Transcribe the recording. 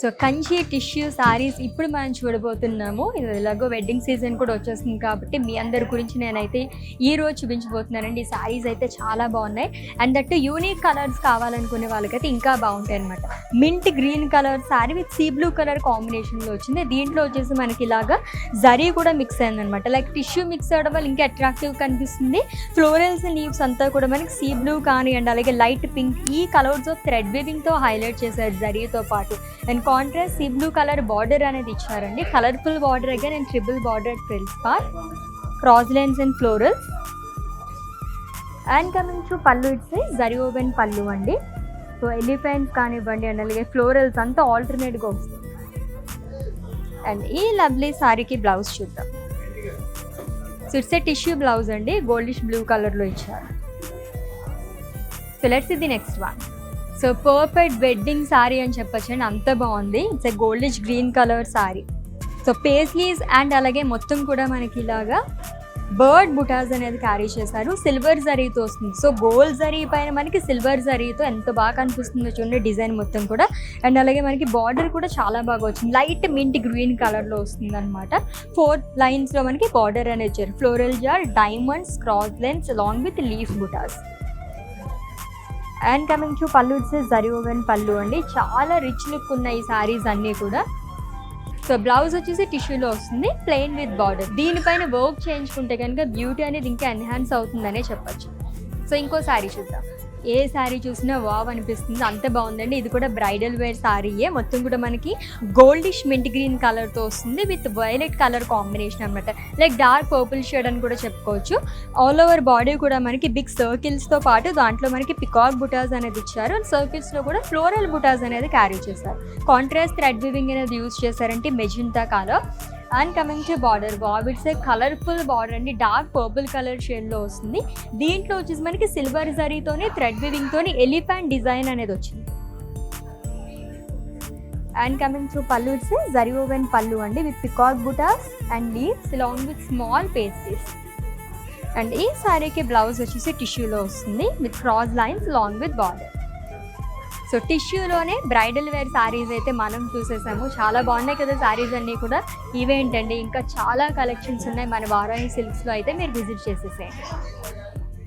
So Kanchi tissue saris ఇప్పుడు మనం చూడబోతున్నాము. ఇది ఎలాగో వెడ్డింగ్ సీజన్ కూడా వచ్చేస్తుంది కాబట్టి మీ అందరి గురించి నేనైతే ఈరోజు చూపించబోతున్నానండి. ఈ శారీస్ అయితే చాలా బాగున్నాయి. అండ్ దట్ యూనిక్ కలర్స్ కావాలనుకునే వాళ్ళకైతే ఇంకా బాగుంటాయి అనమాట. Mint green colour sari with sea blue colour కాంబినేషన్లో వచ్చింది. దీంట్లో వచ్చేసి మనకి ఇలాగా జరీ కూడా మిక్స్ అయిందనమాట. లైక్ టిష్యూ మిక్స్ అవడం వల్ల ఇంకా అట్రాక్టివ్ కనిపిస్తుంది. ఫ్లోరల్స్ లీవ్స్ అంతా కూడా మనకి సీ బ్లూ కానీ అండ్ అలాగే లైట్ పింక్ ఈ కలర్స్ ఆఫ్ థ్రెడ్ వీవింగ్తో హైలైట్ చేశారు జరీతో పాటు. And contrast sea blue colour border అనేది ఇచ్చారండి. Colourful border again and triple border frills part, cross lines and florals. And coming to pallu it's zari woven pallu అండి. సో ఎలిఫెంట్స్ కానివ్వండి and అలాగే ఫ్లోరల్స్ అంతా ఆల్టర్నేట్గా వస్తుంది. అండ్ ఈ లవ్లీ సారీకి బ్లౌజ్ చూద్దాం. So it's a tissue blouse అండి, గోల్డిష్ బ్లూ కలర్లో ఇచ్చారు. So let's see the next one. So perfect wedding sari అని చెప్పొచ్చండి, అంత బాగుంది. It's a goldish green colour sari. So paisleys and అలాగే మొత్తం కూడా మనకి ఇలాగా బర్డ్ బుటాస్ అనేది క్యారీ చేశారు. సిల్వర్ జరీతో వస్తుంది. సో గోల్డ్ జరీ పైన మనకి సిల్వర్ జరీతో ఎంత బాగా కనిపిస్తుందో చూడండి డిజైన్ మొత్తం కూడా. అండ్ అలాగే మనకి బార్డర్ కూడా చాలా బాగా వచ్చింది. లైట్ మింట్ గ్రీన్ కలర్లో వస్తుంది అనమాట. 4 లైన్స్లో మనకి బార్డర్ అనేది ఇచ్చారు. ఫ్లోరల్ జార్, diamonds, cross lines along with leaf butas. And coming to pallu it's zari woven pallu అండి. చాలా రిచ్ లుక్ ఉన్న ఈ శారీస్ అన్నీ కూడా. సో బ్లౌజ్ వచ్చేసి టిష్యూలో వస్తుంది, ప్లెయిన్ విత్ బార్డర్. దీనిపైన వర్క్ చేయించుకుంటే కనుక బ్యూటీ అనేది ఇంకా ఎన్హాన్స్ అవుతుందనే చెప్పచ్చు. సో ఇంకో శారీ చూద్దాం. ఏ శారీ చూసినా వావ్ అనిపిస్తుంది, అంత బాగుందండి. ఇది కూడా బ్రైడల్ వేర్ శారీయే. మొత్తం కూడా మనకి గోల్డిష్ మింట్ గ్రీన్ కలర్తో వస్తుంది విత్ వైలెట్ కలర్ కాంబినేషన్ అనమాట. లైక్ డార్క్ పర్పుల్ షేడ్ అని కూడా చెప్పుకోవచ్చు. ఆల్ ఓవర్ బాడీ కూడా మనకి బిగ్ సర్కిల్స్తో పాటు దాంట్లో మనకి పికాక్ బుటాస్ అనేది ఇచ్చారు. అండ్ సర్కిల్స్లో కూడా ఫ్లోరల్ బుటాస్ అనేది క్యారీ చేశారు. కాంట్రాస్ట్ థ్రెడ్ వీవింగ్ అనేది యూజ్ చేశారంటే magenta colour. And coming to border, wow it's a colourful border అండి. డార్క్ పర్పుల్ కలర్ షేడ్లో వస్తుంది. దీంట్లో వచ్చేసి మనకి సిల్వర్ జరీతోని థ్రెడ్ వీవింగ్తోని ఎలిఫెంట్ డిజైన్ అనేది వచ్చింది. And coming to pallu it's zari woven pallu అండి with peacock butas and leaves along with small pastries. And ఈ శారీకి బ్లౌజ్ వచ్చేసి టిష్యూలో వస్తుంది with cross lines along with border. So టిష్యూలోనే bridal wear saris అయితే మనం చూసేసాము. చాలా బాగున్నాయి కదా శారీస్ అన్నీ కూడా. ఇవేంటండి ఇంకా చాలా కలెక్షన్స్ ఉన్నాయి మన వారాహి సిల్క్స్లో, అయితే మీరు విజిట్ చేసేసేయండి.